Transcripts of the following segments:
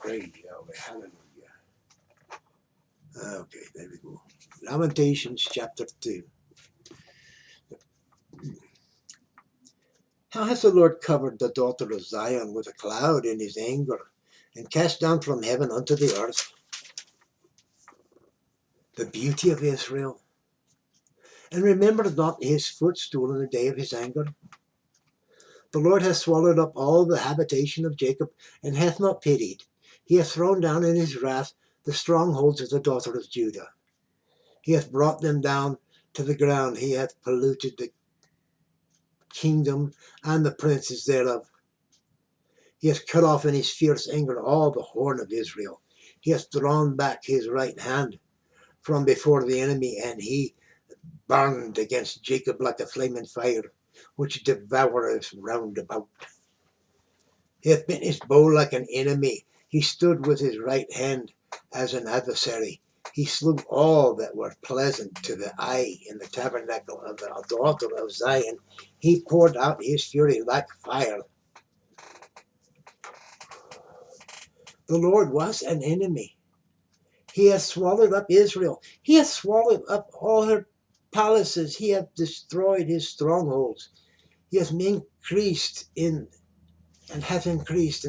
Praise Yahweh. Hallelujah. Okay, there we go. Lamentations chapter 2. How has the Lord covered the daughter of Zion with a cloud in his anger, and cast down from heaven unto the earth the beauty of Israel, and remembered not his footstool in the day of his anger? The Lord hath swallowed up all the habitation of Jacob, and hath not pitied. He hath thrown down in his wrath the strongholds of the daughter of Judah. He hath brought them down to the ground. He hath polluted the kingdom and the princes thereof. He hath cut off in his fierce anger all the horn of Israel. He hath drawn back his right hand from before the enemy, and he burned against Jacob like a flaming fire, which devoureth round about. He hath bent his bow like an enemy. He stood with his right hand as an adversary. He slew all that were pleasant to the eye in the tabernacle of the daughter of Zion. He poured out his fury like fire. The Lord was an enemy. He hath swallowed up Israel. He hath swallowed up all her palaces. He hath destroyed his strongholds. He hath increased in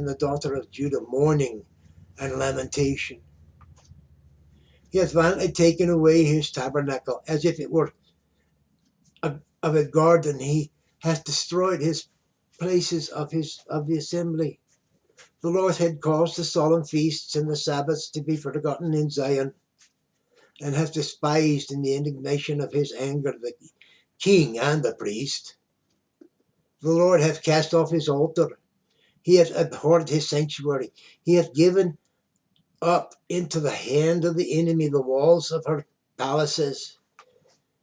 the daughter of Judah mourning and lamentation. He hath violently taken away his tabernacle, as if it were of a garden. He hath destroyed his places of the assembly. The Lord had caused the solemn feasts and the Sabbaths to be forgotten in Zion, and hath despised in the indignation of his anger the king and the priest. The Lord hath cast off his altar. He hath abhorred his sanctuary. He hath given up into the hand of the enemy the walls of her palaces.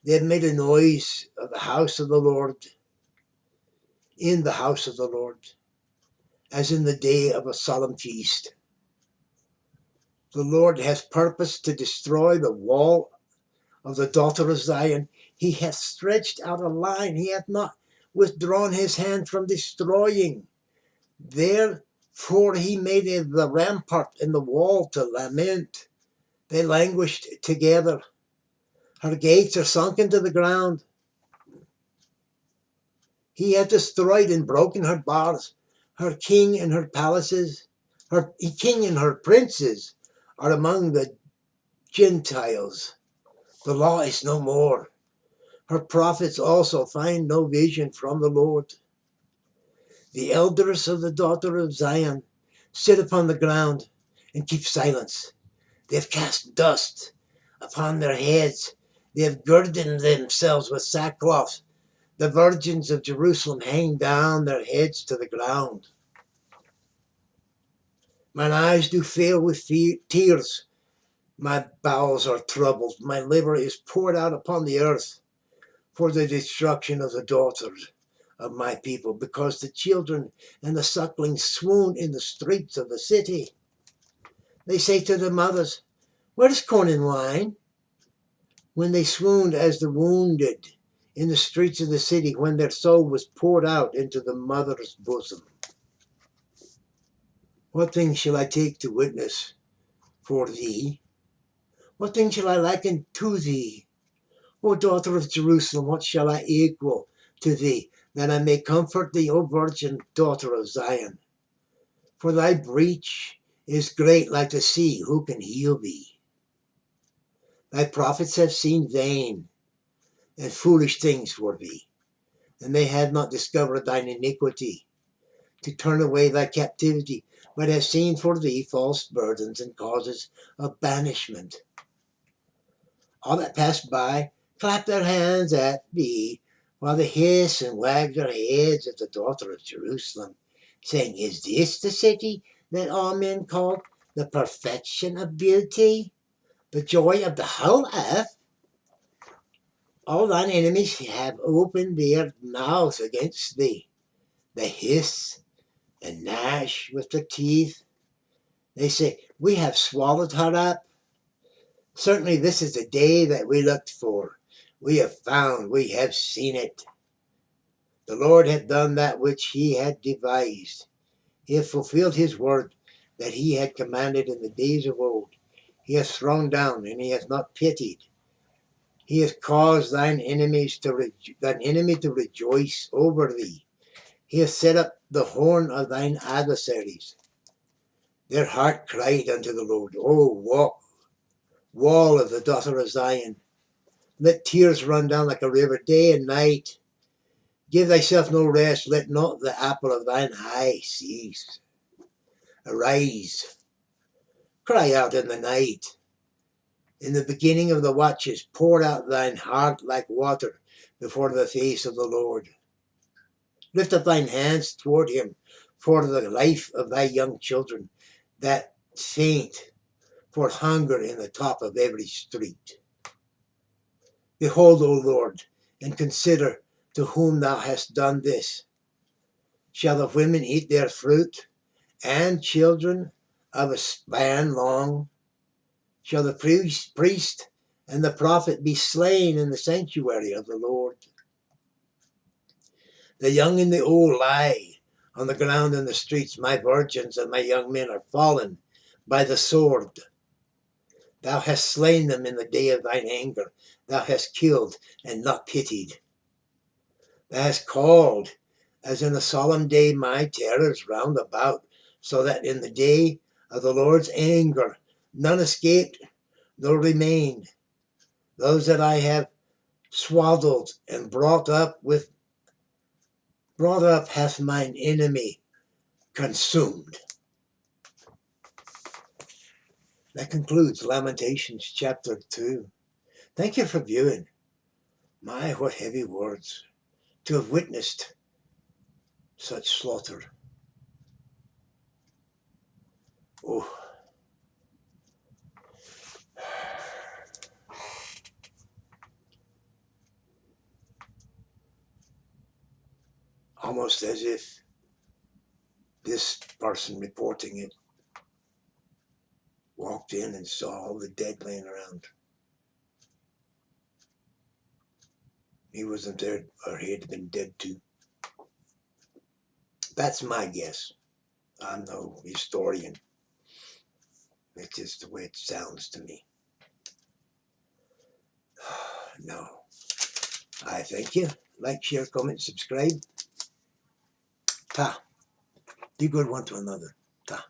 They have made a noise of the house of the Lord, in the house of the Lord, as in the day of a solemn feast. The Lord hath purposed to destroy the wall of the daughter of Zion. He hath stretched out a line. He hath not withdrawn his hand from destroying. Therefore he made the rampart and the wall to lament. They languished together. Her gates are sunk into the ground. He hath destroyed and broken her bars. Her king and her palaces, her king and her princes are among the Gentiles. The law is no more. Her prophets also find no vision from the Lord. The elders of the daughter of Zion sit upon the ground and keep silence. They have cast dust upon their heads. They have girded themselves with sackcloth. The virgins of Jerusalem hang down their heads to the ground. Mine eyes do fail with tears. My bowels are troubled. My liver is poured out upon the earth for the destruction of the daughters of my people, because the children and the sucklings swoon in the streets of the city. They say to the mothers, where is corn and wine? When they swooned as the wounded in the streets of the city, when their soul was poured out into the mother's bosom. What thing shall I take to witness for thee? What thing shall I liken to thee? O daughter of Jerusalem, what shall I equal to thee, that I may comfort thee, O virgin daughter of Zion? For thy breach is great like the sea, who can heal thee? Thy prophets have seen vain and foolish things for thee, and they have not discovered thine iniquity, to turn away thy captivity, but have seen for thee false burdens and causes of banishment. All that pass by clap their hands at thee, while they hiss and wag their heads at the daughter of Jerusalem, saying, is this the city that all men call the perfection of beauty, the joy of the whole earth? All thine enemies have opened their mouths against thee. They hiss and gnash with their teeth. They say, we have swallowed her up. Certainly this is the day that we looked for. We have found, we have seen it. The Lord hath done that which he had devised. He hath fulfilled his word that he had commanded in the days of old. He has thrown down, and he has not pitied. He has caused thine enemy to rejoice over thee. He has set up the horn of thine adversaries. Their heart cried unto the Lord, O wall of the daughter of Zion, let tears run down like a river day and night. Give thyself no rest, let not the apple of thine eye cease. Arise, cry out in the night. In the beginning of the watches, pour out thine heart like water before the face of the Lord. Lift up thine hands toward him for the life of thy young children that faint for hunger in the top of every street. Behold, O Lord, and consider to whom thou hast done this. Shall the women eat their fruit, and children of a span long? Shall the priest and the prophet be slain in the sanctuary of the Lord? The young and the old lie on the ground in the streets. My virgins and my young men are fallen by the sword. Thou hast slain them in the day of thine anger. Thou hast killed and not pitied. Thou hast called, as in a solemn day, my terrors round about, so that in the day of the Lord's anger none escaped nor remained. Those that I have swaddled and brought up hath mine enemy consumed. That concludes Lamentations chapter 2. Thank you for viewing. My, what heavy words to have witnessed such slaughter. Oh, almost as if this person reporting it walked in and saw all the dead laying around. He wasn't there, or he'd been dead too. That's my guess. I'm no historian. It's just the way it sounds to me. No. I thank you. Like, share, comment, subscribe. Ta. Be good one to another. Ta.